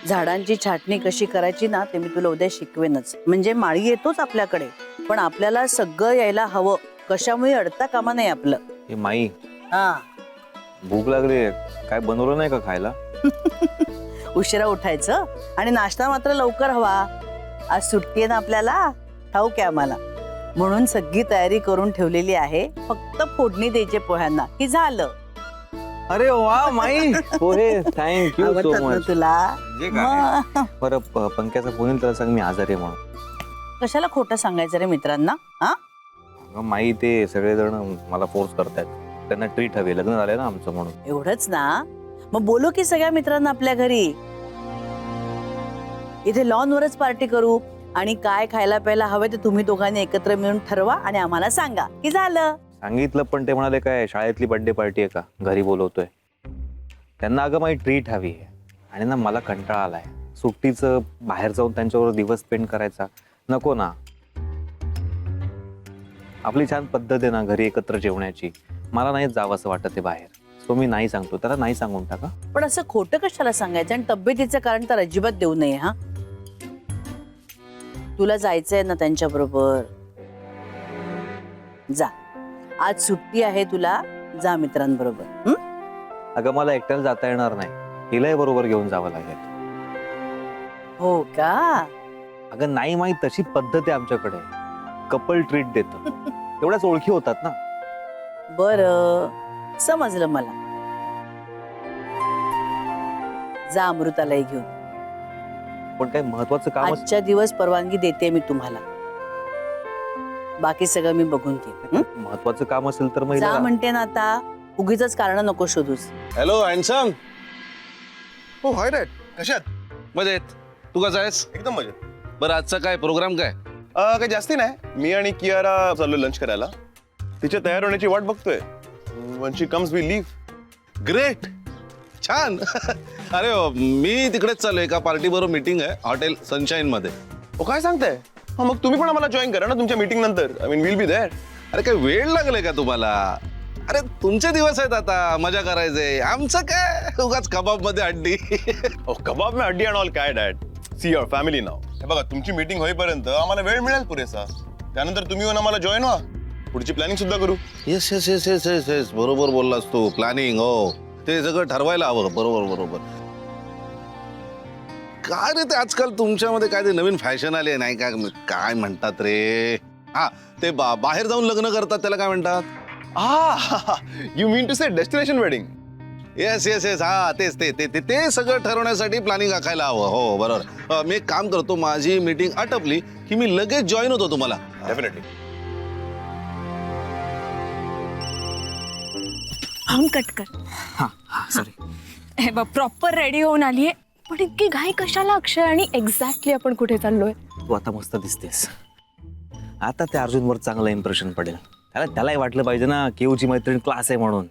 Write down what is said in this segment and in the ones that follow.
झाडांची छाटणी कशी करायची ना ते मी तुला उद्या शिकवेनच. म्हणजे माळी येतोच आपल्याकडे, पण आपल्याला सगळं यायला हवं. कशामुळे अडता कामा नाही आपलं. हे माई, हा. भूक लागली, काय बनवलं नाही का खायला? उशिरा उठायचं आणि नाश्ता मात्र लवकर हवा. आज सुट्टी आहे ना आपल्याला, ठाऊक आहे आम्हाला. म्हणून सगळी तयारी करून ठेवलेली आहे. फक्त फोडणी द्यायचे पोह्यांना की झालं. अरे वा माई, पोहे, थँक्यू सो आवडतात ना मच. तुला? म्हणजे काय? मग बरं, पंक्याचा फोन येईल त्याला सांग मी आजारी आहे म्हणून. कशाला खोटं सांगायचं रे मित्रांना? हा, अगं माई, ते सगळेजण मला फोर्स करतायत. त्यांना ट्रीट हवी, लग्न झालंय ना आमचं म्हणून. एवढंच ना? मग बोलू की सगळ्या मित्रांना आपल्या घरी. इथे लॉन वरच पार्टी करू आणि काय खायला प्यायला हवं ते तुम्ही दोघांनी एकत्र मिळून ठरवा आणि आम्हाला सांगा की झालं. सांगितलं, पण ते म्हणाले काय शाळेतली बर्थडे पार्टी आहे का, घरी बोलवतोय. त्यांना अगं माझी ट्रीट हवी आहे. आणि ना मला कंटाळा आलाय सुट्टीचं, बाहेर जाऊन त्यांच्याबरोबर दिवस स्पेंड करायचा. नको ना. आपली छान पद्धत आहे ना घरी एकत्र जेवण्याची. मला नाही जावं असं वाटत आहे बाहेर. सो मी नाही सांगतो, त्याला नाही सांगून टाका. पण असं खोटं कशाला सांगायचं? आणि तब्येतीचं कारण तर अजिबात देऊ नये. हा, तुला जायचंय ना त्यांच्या बरोबर, जा. आज सुट्टी आहे तुला, जा मित्रांबरोबर. हं? अगं मला एकट्याला जाता येणार नाही, हिलाही बरोबर घेऊन जावं लागेल. हो का? अगं नाही माहित, तशी पद्धत आहे आमच्याकडे. कपल ट्रीट देतो. तेवढ्याच ओळखी होतात ना. बरं, समजलं मला. जा अमृतालाही घेऊन. पण काही महत्वाचं काम आजच्या दिवस परवानगी देते मी तुम्हाला. बाकी सगळं मी बघून घेईन. महत्वाचं काम असेल तर मग जा हिला- म्हणते ना आता, उगीच कारण नको शोधूस. Hello handsome. हो हाय डॅड, कशात? मजेत. तू कसा आहेस? एकदम मजेत. बरं, आजचा काय प्रोग्राम काय? काही जास्ती नाही. मी आणि कियारा चाललो लंच करायला. तिच्या तयार होण्याची वाट बघतोय. Once she comes we leave. Great, छान. अरे मी तिकडेच चाललोय, एका पार्टी बरोबर मीटिंग आहे हॉटेल सनशाईन मध्ये. ओ काय सांगताय? हा मग तुम्ही पण आम्हाला जॉईन करा ना तुमच्या मीटिंग नंतर. I mean will be there. अरे काय वेळ लागलाय का तुम्हाला? अरे तुमचे दिवस आहेत आता, मजा करायचे. आमचं काय उगाच कबाब मध्ये हड्डी. ओ कबाब में हड्डी अँड ऑल काय डॅड? सी युअर फॅमिली नाव. हे बघा, तुमची मीटिंग होईपर्यंत आम्हाला वेळ मिळेल पुरेसा. त्यानंतर तुम्ही येऊन आम्हाला जॉईन व्हा. पुढची प्लॅनिंग सुद्धा करू. Yes yes yes yes yes yes, बरोबर बोललास तू. प्लॅनिंग, हो ते सगळं ठरवायला हवं. बरोबर बरोबर. काय रे ते आजकाल तुमच्यामध्ये काय ते नवीन फॅशन आली आहे नाही का? काय म्हणतात रे? हा, ते बाहेर जाऊन लग्न करतात त्याला काय म्हणतात? You mean to say destination wedding? Yes yes yes, हा तेच ते ते ते सगळं ठरवण्यासाठी प्लॅनिंग आखायला हवं. हो बरोबर. मी एक काम करतो, माझी मीटिंग आटपली की मी लगेच जॉईन होतो तुम्हाला. डेफिनेटली. हम कट कर. सॉरी. हे बघ, प्रॉपर रेडी होऊन आलीये, पण इतकी घाई कशाला अक्षय? आणि एक्झॅक्टली आपण कुठे चाललोय? तू आता मस्त दिसतेस. आता त्या अर्जुनवर चांगलं इम्प्रेशन पडेल. त्यालाही वाटलं पाहिजे ना केऊची मैत्रीण क्लास आहे म्हणून.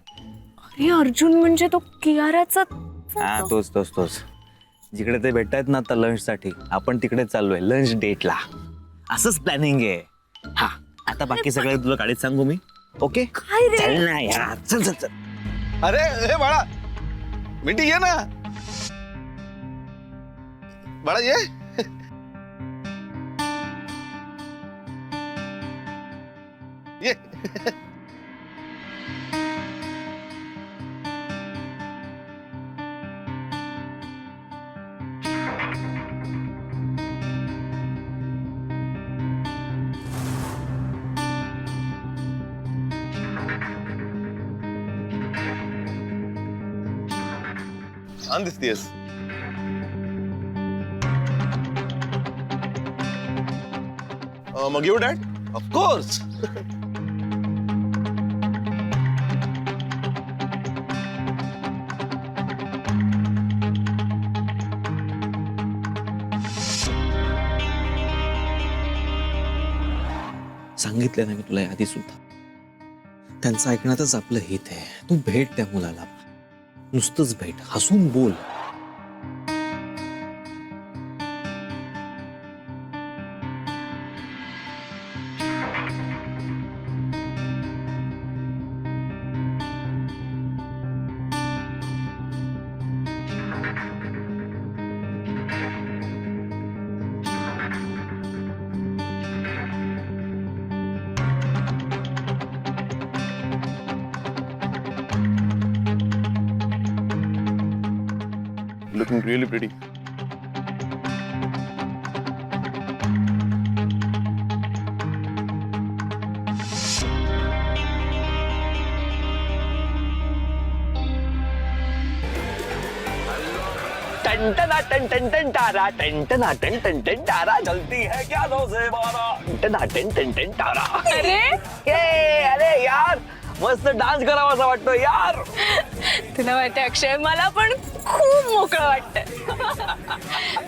अरे अर्जुन म्हणजे तो कियाराचा. हा, तोच तोच तोच. जिकडे ते भेटतायत ना आता लंच साठी, आपण तिकडे चाललोय लंच डेटला. असंच प्लॅनिंग आहे. हा, आता बाकी सगळं तुला गाडीत सांगू मी. ओके? काय रे? चल ना यार, चल चल चल. अरे हे बाळा, मीटिंग ये ना बाळा, ये. ये. छान दिसतेस. मग येऊ डॅड? ऑफकोर्स. सांगितलं ना मी तुला आधी सुद्धा, त्यांचं ऐकण्यातच आपलं हित आहे. तू भेट त्या मुलाला, नुसतंच भेट, हसून बोल. Looking really pretty. टन टना टन टन टन टारा टन टना टन टन टन टारा जलती है क्या 2 से 12 टना टन टन टन टारा. अरे अरे यार मस्त डान्स करावासा वाटतो यार. तुला माहितीये अक्षय मला पण खूप मोकळं वाटतंय.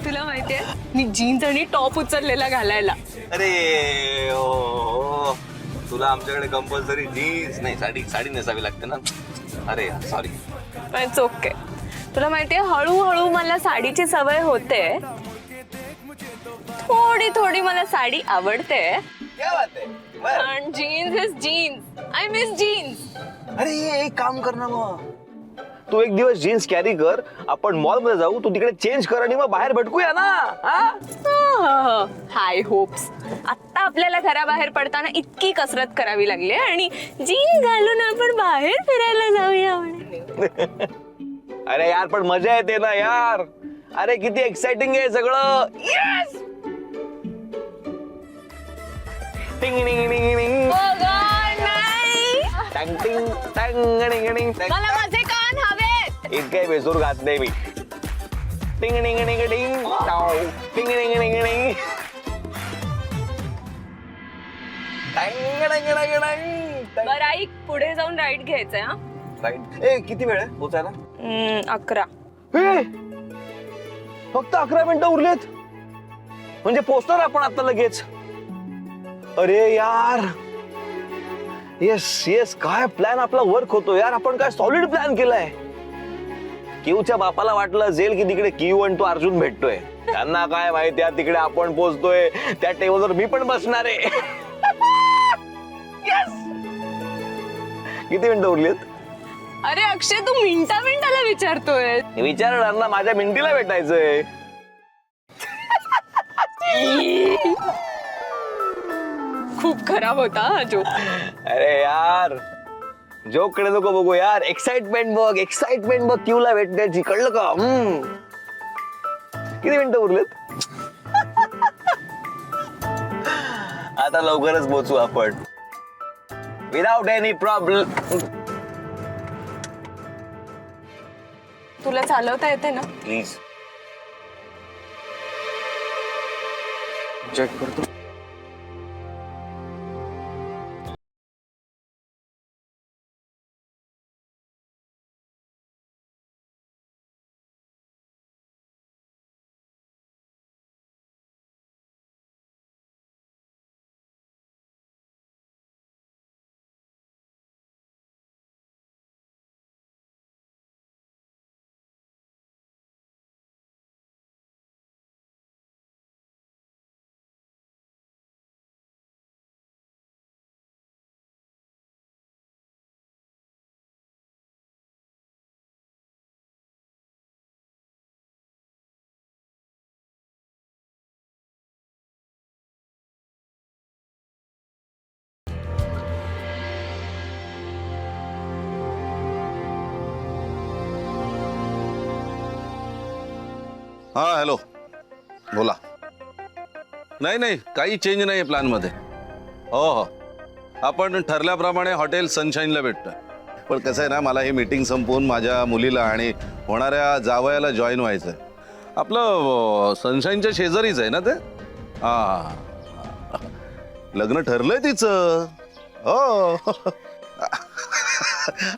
तुला माहितीये मी जीन्स आणि टॉप उचललेला घालायला. अरे ओ, तुला आमच्याकडे कंपल्सरी जीन्स नाही साडी नेसावी लागते ना. अरे सॉरी. पण ओके. तुला माहितीये हळूहळू मला साडीची सवय होते. थोडी थोडी मला साडी आवडते. क्या बात आहे. पण jeans is jeans. I miss jeans. अरे एक काम कर ना मग तू एक दिवस जीन्स कॅरी कर आपण मॉल मध्ये जाऊ तू तिकडे चेंज कर आणि मग बाहेर भटकूया ना. हाय होप्स. आता आपल्याला घराबाहेर पडताना इतकी कसरत करावी लागली आणि जीन्स घालून आपण बाहेर फिरायला जाऊया म्हणे. अरे यार पण मजा येते ना यार. अरे किती एक्साइटिंग आहे सगळं. येस टिंग टिंग टिंग टिंग नाही. टंग टिंग टंग टिंग टिंग टंग. मला माझे कान हवेत. इतके बेसूर घात नाही मी. टिंग टिंग टिंग टिंग टाव टिंग टिंग टिंग टिंग टंग टिंग टिंग टिंग. बरं ऐक पुढे जाऊन राईट घ्यायचंय. हा राईट. ए किती वेळ आहे पोचायला. 11. ए, फक्त 11 मिनिटं उरलेत म्हणजे पोचणार आपण आता लगेच. अरे यार येस येस काय प्लॅन आपला वर्क होतो यार. आपण काय सॉलिड प्लॅन केलाय. किऊच्या बापाला वाटलं जेल की तिकडे किऊ आणि तो अर्जुन भेटतोय. त्यांना काय माहिती आहे तिकडे आपण पोचतोय त्या टेबलवर मी पण बसणार आहे. Yes! किती मिनिटं उरलीत. अरे अक्षय तू मिनिटाला विचारतोय. विचारणार ना माझ्या मिंटीला भेटायचंय. खूप खराब होता हा जोक. अरे यार जोक कडे नको बघू यार. एक्साइटमेंट बघ क्यूला भेटण्याची. कळलं का. किती मिनिटं उरलेत. आता लवकरच पोहोचू आपण विदाउट एनी प्रॉब्लेम. तुला चालवता येते ना. प्लीज चेक करतो. हा हॅलो बोला. नाही काही चेंज नाही आहे प्लॅनमध्ये. हो आपण ठरल्याप्रमाणे हॉटेल सनशाईनला भेटतोय. पण कसं आहे ना मला ही मीटिंग संपवून माझ्या मुलीला आणि होणाऱ्या जावयाला जॉईन व्हायचं आहे. आपलं सनशाईनच्या शेजारीच आहे ना ते. हां लग्न ठरलंय तिचं. हो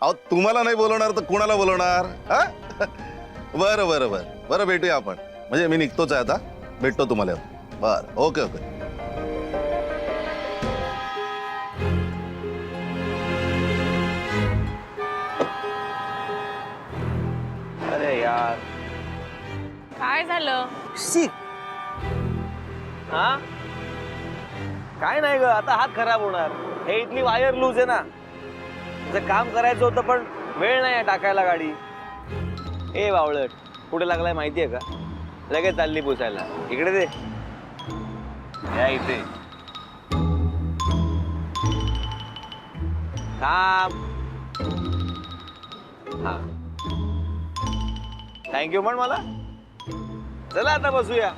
अहो तुम्हाला नाही बोलवणार तर कुणाला बोलवणार. हा बरं बरं बरं बरं भेटूया आपण. म्हणजे मी निघतोच आहे आता. भेटतो तुम्हाला. बरं ओके ओके. अरे यार काय झालं. हा काय नाही ग आता हात खराब होणार. हे इथली वायर लूज आहे ना. त्याचं काम करायचं होतं पण वेळ नाही टाकायला गाडी. ए बावळट कुठे लागलाय माहितीये का. लगेच चालली पुसायला. इकडे दे. या इथे थांब. हा थँक्यू पण मला. चला आता बसूया.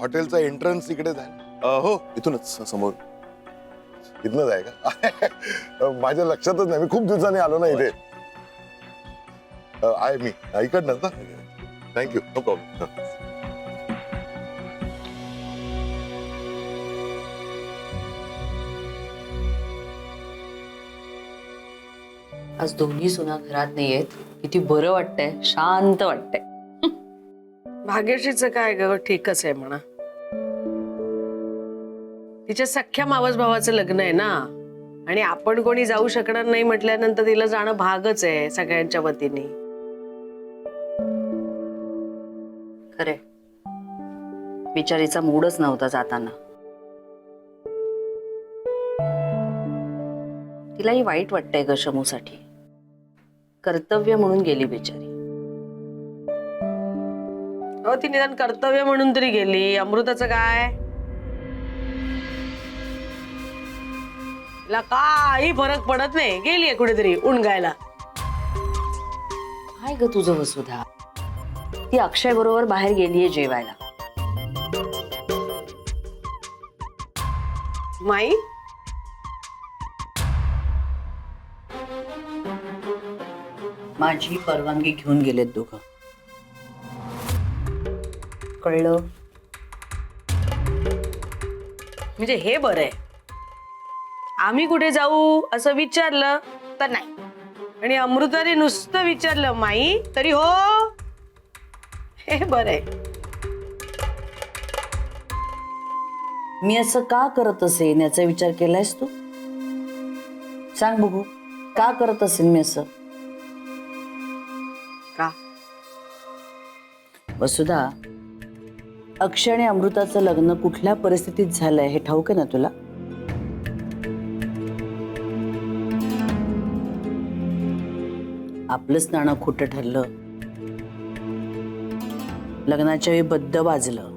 हॉटेलचा एंट्रन्स इकडेच आहे. हो इथूनच समोर. इथनच आहे का? माझ्या लक्षातच नाही, मी खूप दिवसांनी आलो ना इथे. आहे मी इकडनं ना. थँक्यू. No problem. आज दोन्ही सुना घरात नाहीयेत. किती बरं वाटतंय, शांत वाटतंय. भाग्यश्रीचं काय ग, ठीकच आहे म्हणा. तिच्या सख्या मावस भावाचं लग्न आहे ना, आणि आपण कोणी जाऊ शकणार नाही म्हटल्यानंतर तिला जाणं भागच आहे सगळ्यांच्या वतीने. खरे बिचारीचा मूडच नव्हता जाताना. तिलाही वाईट वाटतंय ग शमूसाठी. कर्तव्य म्हणून गेली बिचारी. हो, ती निदान कर्तव्य म्हणून तरी गेली. अमृताचं काय, तिला काही फरक पडत नाही. गेलीये कुठेतरी उणगायला. काय ग तुझं वसुधा, ती अक्षय बरोबर बाहेर गेलीये जेवायला. माई, माझी परवानगी घेऊन गेलेत दोघं. कळलं? म्हणजे हे बरं आहे. आम्ही कुठे जाऊ असं विचारलं तर नाही, आणि अमृताने नुसतं विचारलं माई तरी हो. हे बरं आहे. मी असं का करत असेन याचा विचार केलायस तू? सांग बघू, का करत असेन मी असं? का? वसुधा, अक्षय आणि अमृताचं लग्न कुठल्या परिस्थितीत झालंय हे ठाऊक आहे ना तुला? आपलंच नाणं खोटं ठरलं, लग्नाच्या वेळी बद्द वाजलं,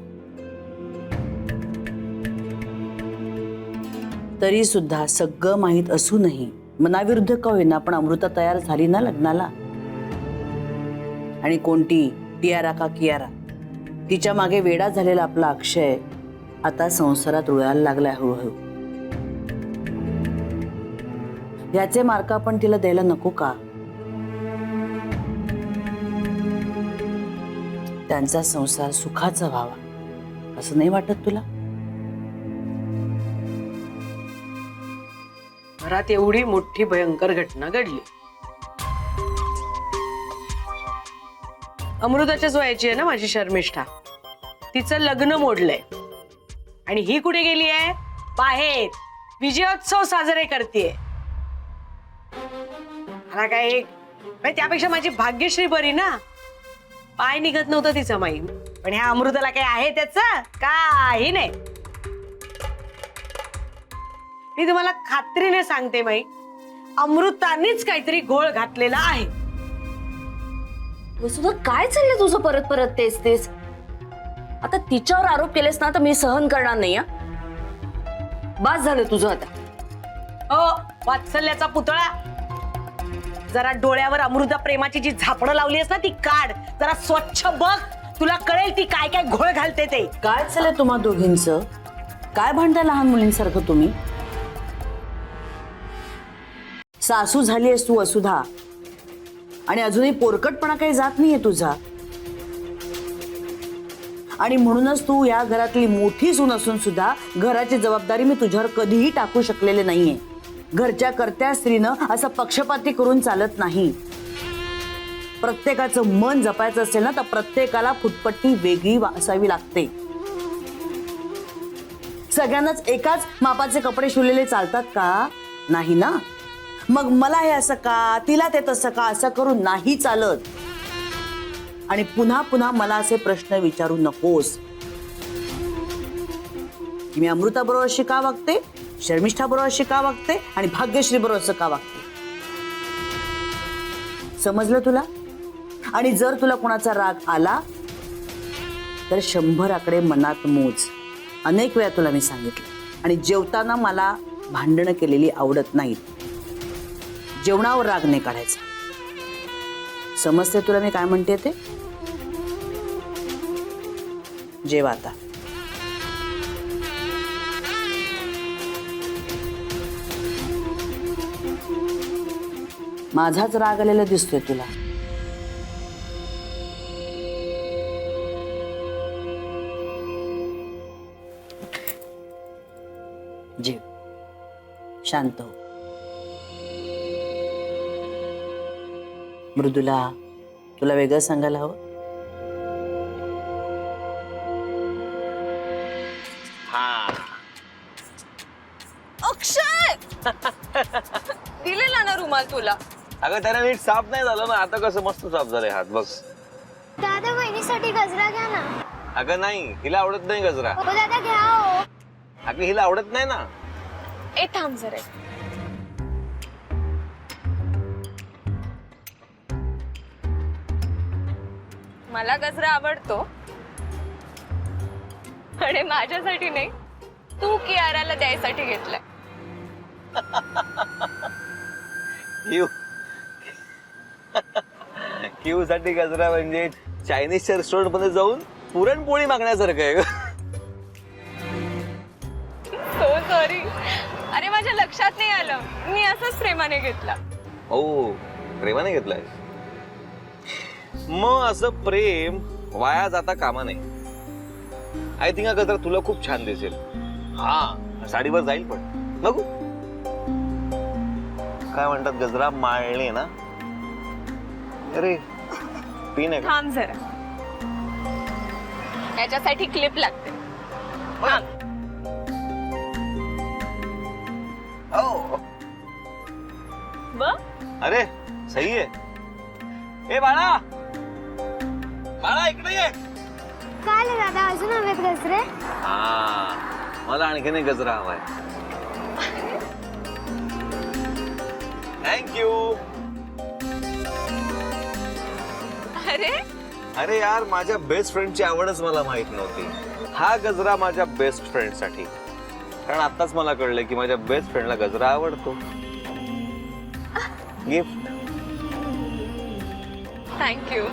तरी सुद्धा सगळं माहीत असूनही मनाविरुद्ध का होईना पण अमृता तयार झाली ना लग्नाला. आणि कोणती टियारा का कियारा, तिच्या मागे वेडा झालेला आपला अक्षय आता संसारात रुळायला लागलाय हळूहळू. याचे मार्क आपण तिला द्यायला नको का? त्यांचा संसार सुखाचा व्हावा असं नाही वाटत तुला? घरात एवढी मोठी भयंकर घटना घडली. अमृताच्याच वयाची आहे ना माझी शर्मिष्ठा. तिचं लग्न मोडलंय आणि ही कुठे गेली आहे? बाहेर विजयोत्सव साजरे करतेय. मला काय त्यापेक्षा माझी भाग्यश्री बरी ना. पाय निघत नव्हतं तिचं माई, पण ह्या अमृताला काय आहे त्याचं? काही नाही. मी तुम्हाला खात्रीने सांगते माई, अमृतानेच काहीतरी घोळ घातलेला आहे. वसुधा, काय चाललंय तुझं परत परत तेच तेच? आता तिच्यावर आरोप केलेस ना तर मी सहन करणार नाही. बास झालं तुझं आता. वात्सल्याचा पुतळा, जरा डोळ्यावर अमृता प्रेमाची जी झापडं लावली आहेस ना ती काढ. जरा स्वच्छ बघ तुला कळेल ती काय काय घोळ घालते ते. काय चाललंय तुम्हा दोघींचं? काय भांडता लहान मुलींसारखं तुम्ही? सासू झालीयस तू वसुधा, आणि अजूनही पोरकटपणा काही जात नाहीये तुझा. आणि म्हणूनच तू या घरातली मोठी सून असून सुद्धा घराची जबाबदारी मी तुझ्यावर कधीही टाकू शकलेले नाहीये. घरच्या कर्त्या स्त्रीनं असं पक्षपाती करून चालत नाही. प्रत्येकाचं मन जपायचं असेल ना तर प्रत्येकाला फुटपट्टी वेगळी असावी लागते. सगळ्यांनाच एकाच मापाचे कपडे शिवलेले चालतात का? नाही ना. मग मला हे असं का, तिला ते तसं का, असं करून नाही चालत. आणि पुन्हा पुन्हा मला असे प्रश्न विचारू नकोस की मी अमृता बरोबर अशी का वागते, शर्मिष्ठा बरोबर अशी का वागते आणि भाग्यश्री बरोबर असं का वागते. समजलं तुला? आणि जर तुला कोणाचा राग आला तर 100 आकडे मनात मोज. अनेक वेळा तुला मी सांगितलं. आणि जेवताना मला भांडणं केलेली आवडत नाहीत. जेवणावर राग नाही काढायचा. समजते तुला मी काय म्हणते ते? जेवा आता. माझाच राग आलेला दिसतोय तुला. जेव, शांत हो. मृदुला, तुला वेगळं सांगायला हवं? अक्षय दिलेला ना रुमाल तुला. अगं त्याने नीट साफ नाही झालं ना. आता कसं मस्त साफ झालंय हात बघ. दादा बहिणीसाठी गजरा घ्या ना. अगं नाही, हिला आवडत नाही गजरा. हो दादा घ्या हो. अगं हिला आवडत नाही ना. ए थांब जरा. मला गजरा आवडतो आणि माझ्यासाठी नाही, तू कियाराला द्यायसाठी घेतलाय. क्यू साठी गजरा म्हणजे चायनीजच्या रेस्टॉरंट मध्ये जाऊन पुरणपोळी मागण्यासारखं आहे. So sorry. अरे माझ्या लक्षात नाही आलं. मी असंच प्रेमाने घेतला. हो, प्रेमाने घेतलाय. मग असं प्रेम वाया जाता कामा नाही. आय थिंक हा गजरा तुला खूप छान दिसेल. हा, साडीवर जाईल पण. बघू काय म्हणतात, गजरा माळणे ना. अरे पिन आहे का? थांब जरा. याच्यासाठी क्लिप लागते. थांब. हो. बघ. अरे सही आहे. ए बाळा, बाळा इकडे ये. काय रे दादा, अजून हवेत गजरे? हा, मला आणखीन एक गजरा हवाय. थँक्यू. अरे अरे यार, माझ्या बेस्ट फ्रेंडची आवडच मला माहित नव्हती. हा गजरा माझ्या बेस्ट फ्रेंड साठी. कारण आताच मला कळलं की माझ्या बेस्ट फ्रेंडला गजरा आवडतो. गिफ्ट. थँक्यू.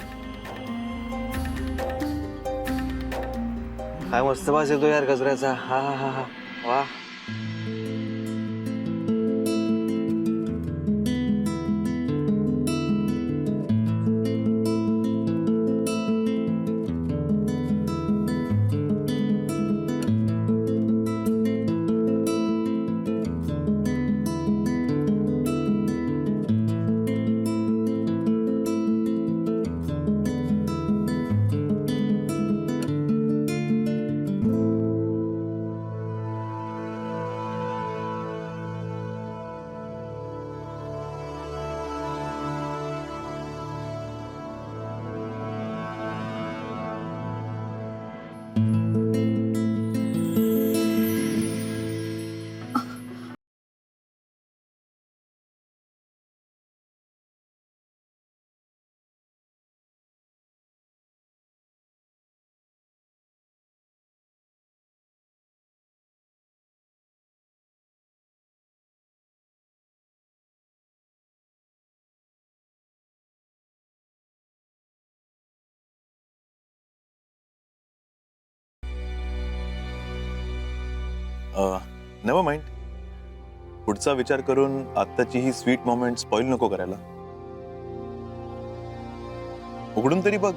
काय मस्त वास येतो यार गजऱ्याचा. हा हा हा हा, वा. Never mind. पुढचा विचार करून आत्ताची ही स्वीट मोमेंट स्पॉइल नको करायला. उघडून तरी बघ.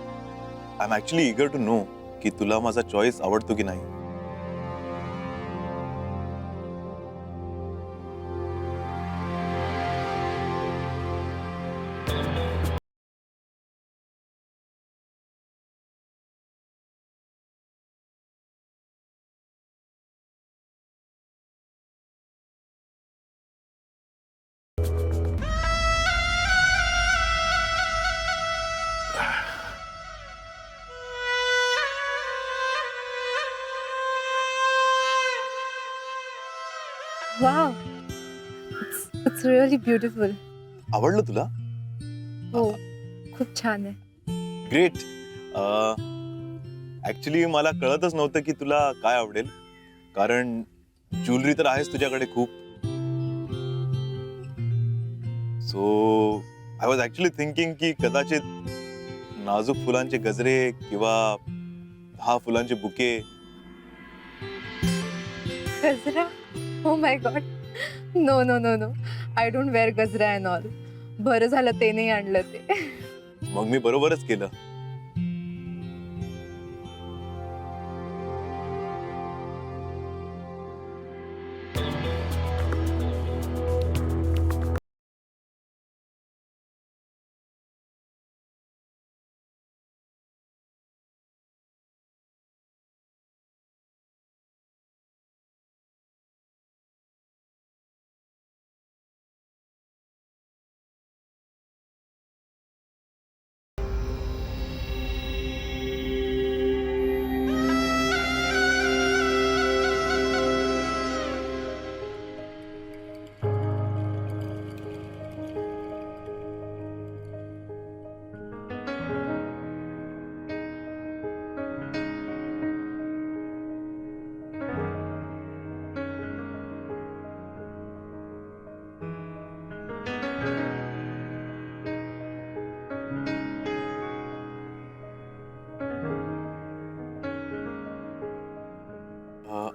I am actually eager to know की तुला माझा चॉईस आवडतो की नाही. Wow, it's really beautiful. आवडलं तुला? हो, खूप छान आहे. ग्रेट. ऍक्च्युली मला कळतच नव्हतं की तुला काय आवडेल, कारण ज्वेलरी तर आहेच तुझ्याकडे खूप. So I was actually thinking की कदाचित नाजूक फुलांचे गजरे किंवा 10 फुलांचे बुके. गजरा? Oh my God, no no no no, I don't wear gajra and all. बरं झालं ते नाही आणलं ते. मग मी बरोबरच केलं.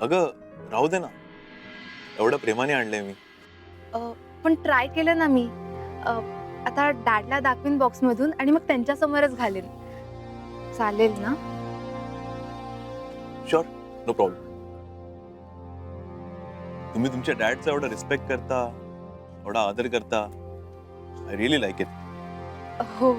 अगं राहू दे ना, एवढं प्रेमाने आणलंय मी. पण ट्राय केलं ना मी. आता डॅडला दाखवीन बॉक्स मधून आणि मग त्यांच्या समोरच घालेन. चालेल ना? Sure, no problem. तुम्ही तुमच्या डॅडचा एवढा रिस्पेक्ट करता, एवढा आदर करता. I really like it. हो.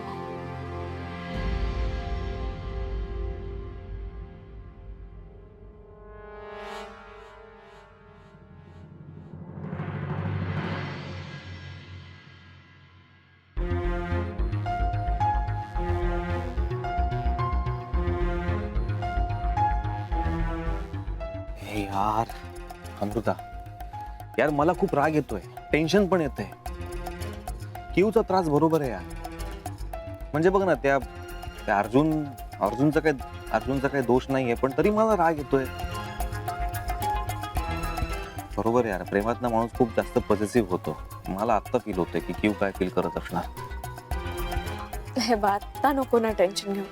हे यार अमृता, यार मला खूप राग येतोय, टेन्शन पण येतंय. किवचा त्रास बरोबर आहे यार. म्हणजे बघ ना, त्या अर्जुनचा काही दोष नाहीये, पण तरी मला राग येतोय. बरोबर यार, प्रेमात ना माणूस खूप जास्त पॉझिटिव्ह होतो. मला आत्ता फील होतंय की किव काय फील करत असणार. हे बात नको ना टेन्शन घेऊ.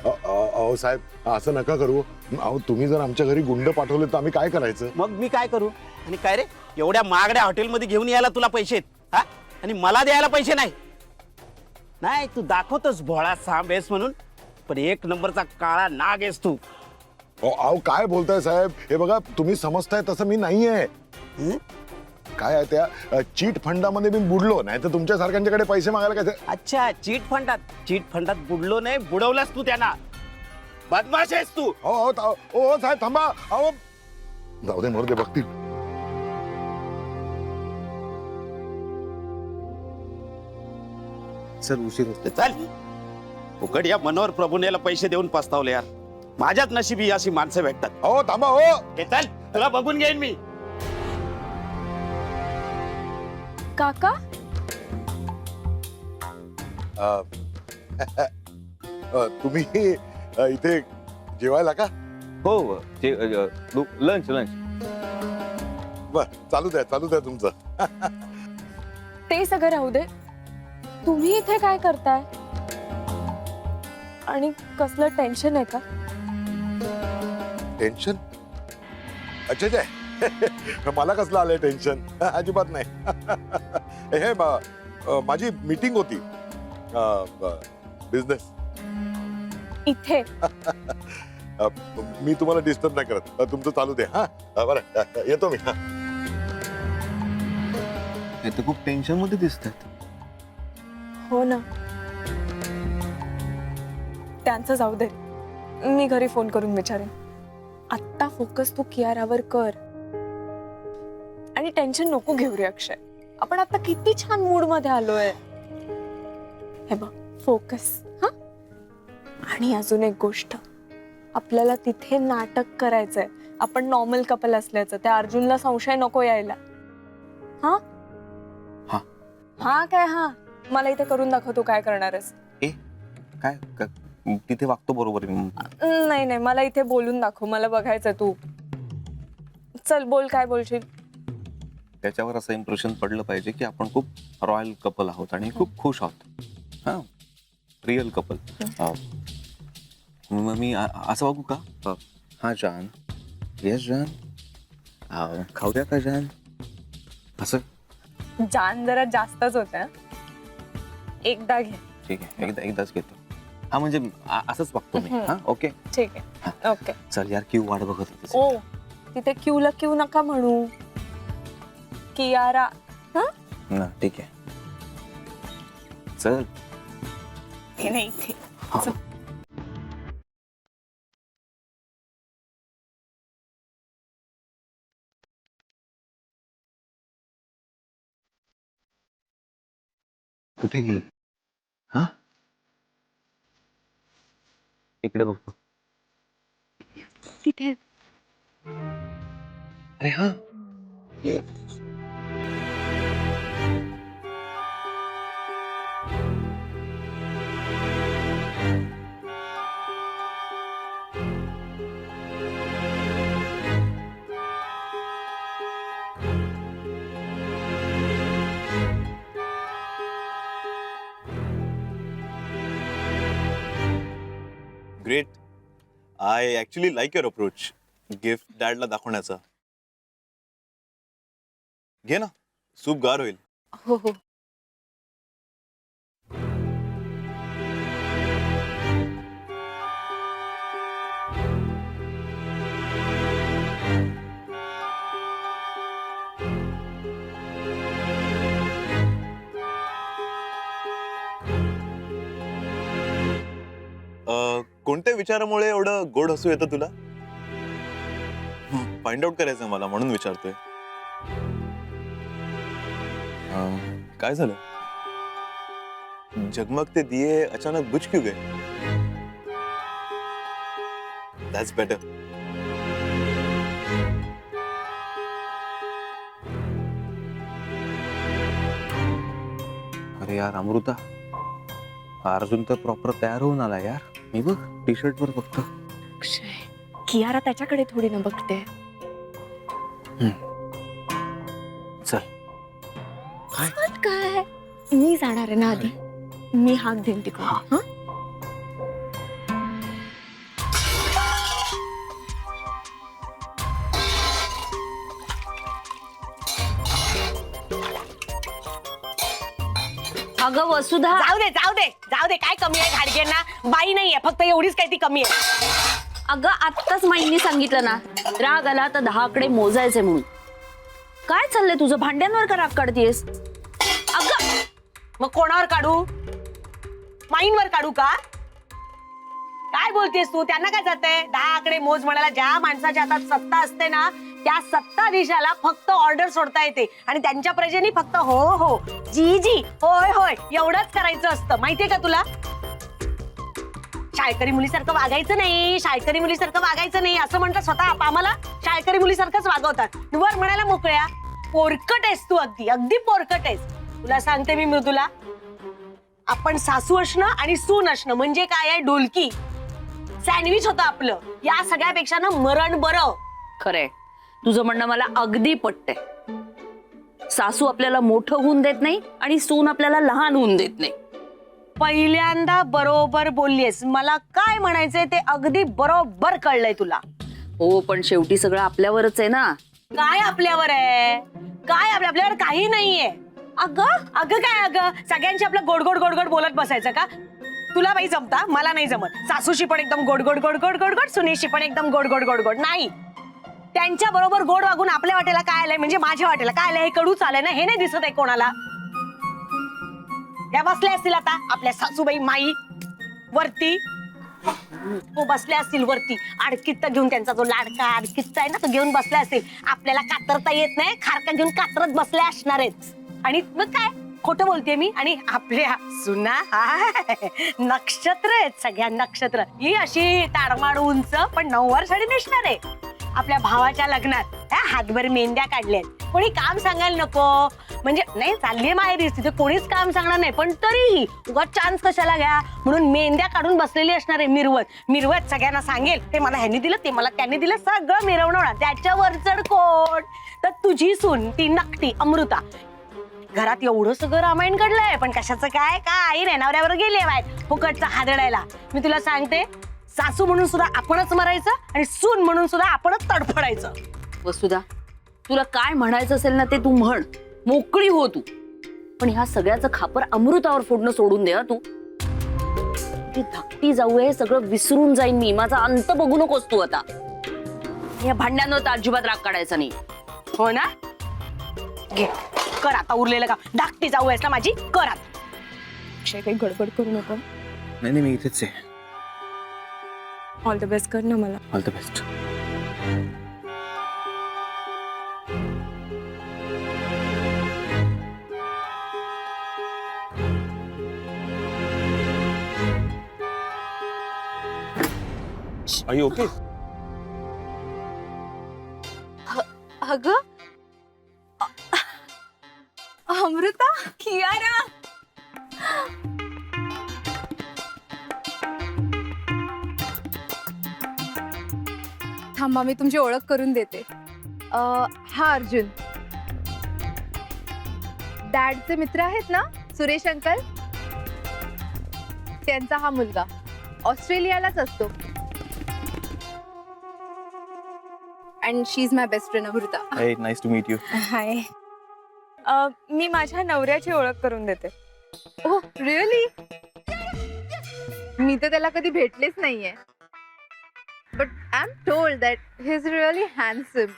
अहो साहेब, असं नका करू. अहो तुम्ही जर आमच्या घरी गुंड पाठवले तर आम्ही काय करायचं? मग मी काय करू? आणि काय रे, एवढ्या महागड्या हॉटेलमध्ये घेऊन यायला तुला पैसे आहेत, हा? आणि मला द्यायला पैसे नाही? नाही, तू दाखवतोस भोळा सांब आहेस म्हणून, पण एक नंबरचा काळा नाग आहेस तू. अहो काय बोलताय साहेब? हे बघा, तुम्ही समजताय तसं मी नाहीये. काय आहे, त्या चीट फंडामध्ये मी बुडलो नाही, तर तुमच्या सारख्यांच्याकडे पैसे मागायला काय? अच्छा, चीट फंडात बुडलो नाही, बुडवलास तू त्यांना. बदमाश आहेस तू. हो साहेब थांबा. अहो जाऊ दे, मरू दे, बघतील. सर उशीर होते. चल, फुकट या मनोहर प्रभूनेला पैसे देऊन पस्तावले यार. माझ्याच नशिबी अशी माणसं भेटतात. हो थांबा. हो हे चल, तुला बघून घेईन मी. काका, तुम्ही इथे जेवायला का? हो, लंच. बर, चालू द्या तुमचं. ते सगळं राहू दे. तुम्ही इथे काय करताय? आणि कसलं टेन्शन आहे का? टेन्शन? अच्छा, मला कसलं आलंय टेन्शन? अजिबात नाही. हे माझी मीटिंग होती बिझनेस. इथे मी तुम्हाला डिस्टर्ब नाही करत. तुमचं चालू दे. हा बरं, येतो मी. हे तर खूप टेन्शन मध्ये दिसतात. हो ना, त्यांचं जाऊ दे, मी घरी फोन करून विचारेन. आत्ता फोकस तू कियारावर कर आणि टेन्शन नको घेऊ रे अक्षय. आपण आता किती छान मूड मध्ये आलोय. हे बघ, फोकस. हा, आणि अजून एक गोष्ट, आपल्याला तिथे नाटक करायचंय. आपण नॉर्मल कपल असल्याचं. त्या अर्जुनला संशय नको यायला. हा हा हा काय हा? मला इथे करून दाखवतो काय करणारच. काय तिथे वागतो बरोबर मी. नाही नाही, मला इथे बोलून दाखव. मला बघायचंय. तू चल, बोल, काय बोलशील. त्याच्यावर असं इम्प्रेशन पडलं पाहिजे की आपण खूप रॉयल कपल आहोत आणि खूप खुश आहोत. हा, रिअल कपल. मग मी असं वागू का? हा जान, येस जान, खाऊ द्या का जान, असं. जान जरा जास्तच होत्या. एकदा घे. ठीक आहे, एकदाच घेतो. हा म्हणजे असंच वागतो मी. हा, ओके ठीक आहे. ओके, चल यार, क्यू वाट बघत होते. ओ तिथे क्यूला क्यू नका म्हणू. कियारा. हा ना, ठीक आहे, चल. हे नाही इथे. हा. कुठे गेली? हा, इकडे बघतो. तिथे. अरे हा, great. I actually like your approach. Gift डॅडला दाखवण्याचा. घे ना, सूप गार होईल. हो हो. कोणत्या विचारामुळे एवढं गोड हसू येतं तुला? फाइंड आउट करायचं मला, म्हणून विचारतोय. काय झालं? जगमगते दिये अचानक बुझ क्यों गए? That's better. अरे यार अमृता, अर्जुन तर प्रॉपर तयार होऊन आला यार. मी बघ टी शर्ट वर फक्त. अक्षय, कियारा त्याच्याकडे थोडी ना बघते. चल. काय, मी जाणार आहे ना आधी. मी हाक देईन तिकडे. हा, अगं वसुधा, जाऊ दे जाऊ दे जाऊ दे. काय कमी आहे घाडगेंना? बाई नाहीये, फक्त एवढीच काय ती कमी आहे. अगं आत्ताच माईंनी सांगितलं ना, राग आला तर 10 आकडे मोजायचे म्हणून. काय चाललंय तुझं? भांड्यांवर का राग काढतेस? अगं मग कोणावर काढू? माईंवर काढू का? काय बोलतेस तू? त्यांना काय जातंय? 10 आकडे मोज म्हणायला. ज्या माणसाच्या हातात सत्ता असते ना, त्या सत्ताधीशाला फक्त ऑर्डर सोडता येते आणि त्यांच्या प्रजेनी फक्त हो हो, जी जी, होय होय एवढंच करायचं असतं. माहितीये का तुला? शाळकरी मुलीसारखं वागायचं नाही, शाळकरी मुलीसारखं वागायचं नाही असं म्हणतात स्वतः. आम्हाला शाळकरी मुलीसारखंच वागवतात. वर म्हणायला मोकळ्या. पोरकट आहेस तू, अगदी अगदी पोरकट आहेस. तुला सांगते मी मृदुला, आपण सासू असणं आणि सून असणं म्हणजे काय आहे? ढोलकी सँडविच होतं आपलं. या सगळ्यापेक्षा ना मरण बरं. खरंय, तुझं म्हणणं मला अगदी पटतंय. सासू आपल्याला मोठं होऊन देत नाही आणि सून आपल्याला लहान होऊन देत नाही. पहिल्यांदा बरोबर बोललीस. मला काय म्हणायचंय ते अगदी बरोबर कळलंय तुला. हो, पण शेवटी सगळं आपल्यावरच आहे ना. काय आपल्यावर आहे? काय आपल्यावर काही नाहीये. अगं अगं काय अगं, सगळ्यांशी आपलं गोड गोड गोड गोड बोलत बसायचं का? तुला बाई जमता, मला नाही जमत. सासूशी पण एकदम गोड गोड गोड गोड गोड गोड, सुनेशी पण एकदम गोड गोड गोड गोड. नाही, त्यांच्या बरोबर गोड वागून आपल्या वाटेला काय आलंय, म्हणजे माझ्या वाटेला काय आलंय, हे कडूच आलंय ना, हे नाही दिसत आहे कोणाला. त्या बसल्या असतील आता आपल्या सासूबाई माई वरती, तो बसल्या असतील वरती आडकित्ता घेऊन, त्यांचा जो लाडका आडकित्ता आहे ना तो घेऊन बसल्या असतील. आपल्याला कातरता येत नाही, खारका घेऊन कातरत बसल्या असणार आहेत. आणि मग काय खोटं बोलते मी? आणि आपल्या सुना नक्षत्र आहेत, सगळ्या नक्षत्र. ही अशी ताडमाड उंच पण 9वार साडी नेसणार आहे आपल्या भावाच्या लग्नात. हातभर मेंद्या काढल्यात. कोणी काम सांगायला नको, म्हणजे नाही चालली माहेरी, तिथे कोणीच काम सांगणार नाही, पण तरीही उगाच चान्स कशाला घ्या म्हणून मेंद्या काढून बसलेली असणार आहे. मिरवत सगळ्यांना सांगेल, ते मला ह्यांनी दिलं, ते मला त्यांनी दिलं, सगळं मिरवणार. त्याच्यावर चढ कोण तर तुझी सून, ती नकटी अमृता. घरात एवढं सगळं रामायण घडलंय, पण कशाचं काय आई नवऱ्यावर गेले बाहेर फुकटचा हादडायला. मी तुला सांगते, सासू म्हणून सुद्धा आपणच मरायचं आणि सून म्हणून सुद्धा आपणच तडफडायचं. वसुधा, तुला काय म्हणायचं असेल ना ते तू म्हण, मोकळी हो तू. पण ह्या सगळ्याचं खापर अमृतावर फोडणं सोडून दे. तू ती धाकटी जाऊ आहे, सगळं विसरून जाईन मी. माझा अंत बघू नकोस तू आता. या भांड्यांवर तर अजिबात राग काढायचा नाही. हो ना, घे कर आता उरलेलं का. धाकटी जाऊ आहेस ना माझी, कर आता. अक्षय, काही गडबड करू नको. नाही मी इथेच आहे. ऑल द बेस्ट कर ना मला. All the best. Are you okay? अगं अमृता, कियारा. थांबा, मी तुमची ओळख करून देते. हा अर्जुन, डॅडचे मित्र आहेत ना सुरेश अंकल, त्यांचा हा मुलगा ऑस्ट्रेलियालाच असतो. And she is my best friend Amruta. Hey, nice to meet you. हाय. मी माझ्या नवऱ्याची ओळख करून देते. ओह रिअली? मी तर त्याला कधी भेटलेच नाहीये, but I am told that he is really handsome.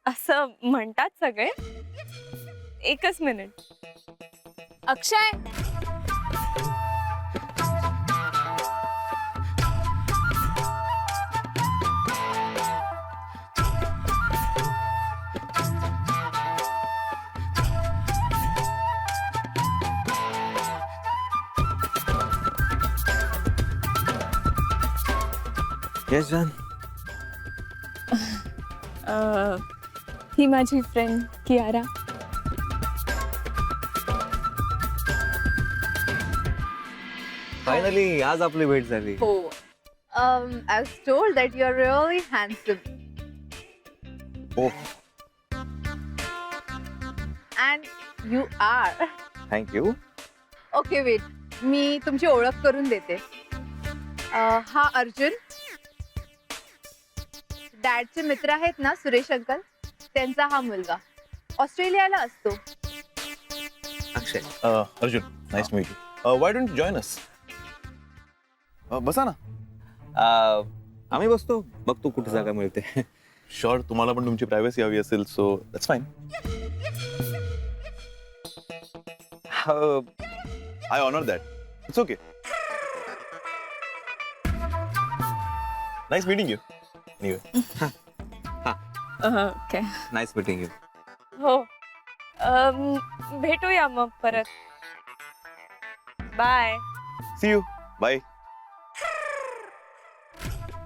असं म्हणतात सगळे. एकच मिनिट. अक्षय, येस जान. ही माझी फ्रेंड कियारा. फायनली आज आपली भेट झाली. हो, I was told that you are really handsome. Oh, and you are. Thank you. Okay wait, मी तुमची ओळख करून देते. हा अर्जुन, डॅडचे मित्र आहेत ना सुरेश अंकल, त्यांचा हा मुलगा ऑस्ट्रेलियाला असतो. अक्षय. Arjun, nice to meet you. Why don't you join us? बसा ना. आम्ही बसतो, बघ तू कुठे जागा मिळते. Sure, तुम्हाला पण तुमची प्रायव्हसी हवी असेल, so that's fine. I honor that. It's okay. Nice meeting you. Anyway. Okay. Nice meeting you. हो, भेटूया मग परत. Bye. See you. Bye.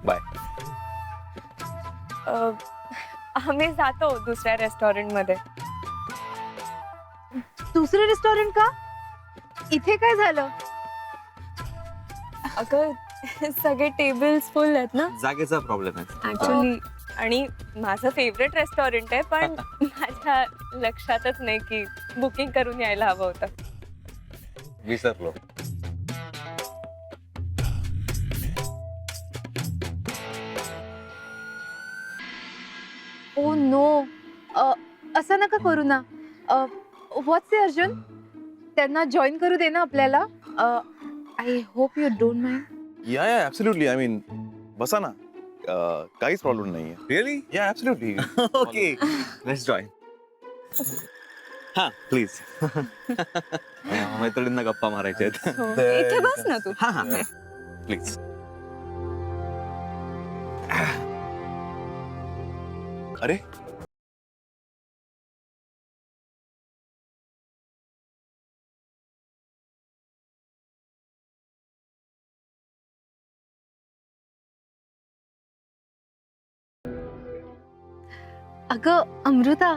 Bye. आम्ही जातो दुसऱ्या रेस्टॉरंट मध्ये. दुसरे रेस्टॉरंट का? इथे काय झालं? अगं सगळे टेबल्स फुल आहेत ना जागेचा प्रॉब्लेम आहे ऍक्च्युली. आणि माझं फेवरेट रेस्टॉरंट आहे, पण माझ्या लक्षातच नाही की बुकिंग करून यायला हवं होतं. विसरलो. नो असं नका करू ना. व्हॉट्स ते अर्जुन, त्यांना जॉईन करू दे ना आपल्याला. I hope you don't mind. या ऍब्सोल्युटली. आय मीन बसा ना. काहीच प्रॉब्लेम नाहीये. रिअली? या ऍब्सोल्युटली. Okay let's join. हा प्लीज. मैत्रिणींना गप्पा मारायच्या आहेत. इथे बस ना तू. हा हा प्लीज. अरे अगं अमृता,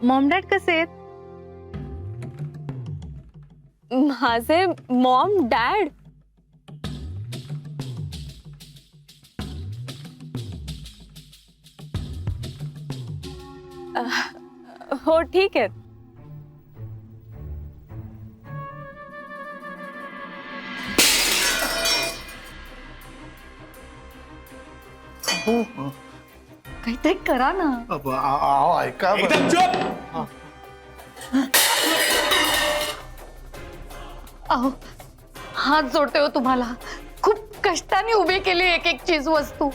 मॉम डॅड कसे आहेत? माझे मॉम डॅड हो ठीक आहे. काहीतरी करा ना. ऐका एकदम चुप. अहो हात जोडते हो तुम्हाला. खूप कष्टाने उभी केली एक एक चीज वस्तू.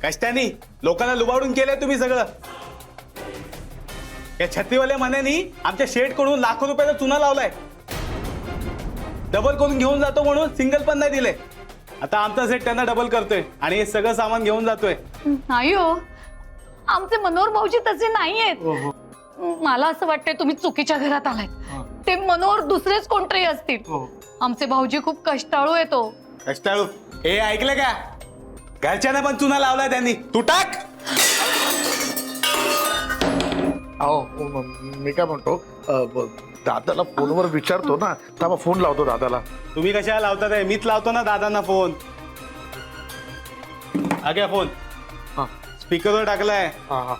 कष्टानी लोकांना लुबाडून केलंय तुम्ही सगळं. या छत्रीवाल्या मनानी आमच्या शेड कडून लाखो रुपयाचा चुना लावलाय. डबल करून घेऊन जातो म्हणून सिंगल पण नाही दिले. आता आमचा सेट त्यांना डबल करतोय आणि हे सगळं सामान घेऊन जातोय. नाही हो, आमचे मनोहर भाऊजी तसे नाहीयेत. मला असं वाटतंय तुम्ही चुकीच्या घरात आलाय. ते मनोहर दुसरेच कोणतरी असतील. आमचे भाऊजी खूप कष्टाळू येतो. कष्टाळू हे ऐकलं का? घरच्यांना पण चुना लावलाय त्यांनी. तू टाक. अहो मी काय म्हणतो, दादाला फोनवर विचारतो ना. थांबा फोन लावतो दादाला. तुम्ही कशाला लावता? मीच लावतो ना दादांना फोन. हा घ्या फोन. हा. स्पीकरवर टाकलाय. हा हा.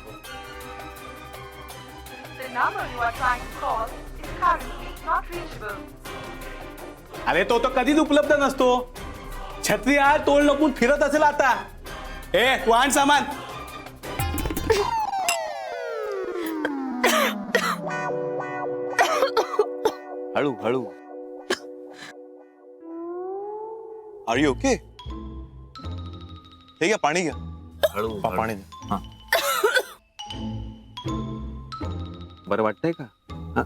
अरे तो कधीच उपलब्ध नसतो. छत्री आड तोल लपून फिरत असेल आता. ए तू आण सामान. हळू हळू. Are you okay? हे घ्या पाणी घ्या. हळू पाणी द्या. हा. बरं वाटतंय का? हा?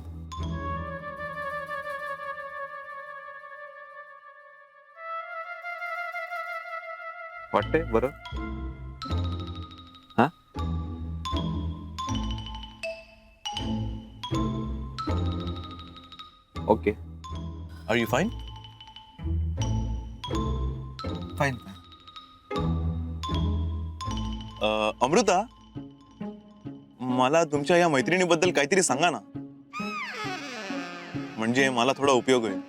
वाटतंय बरं? हा? Okay. Are you fine? Fine. Amrita, मला तुमच्या या मैत्रिणीबद्दल काहीतरी सांगा ना. म्हणजे मला थोडा उपयोग होईल.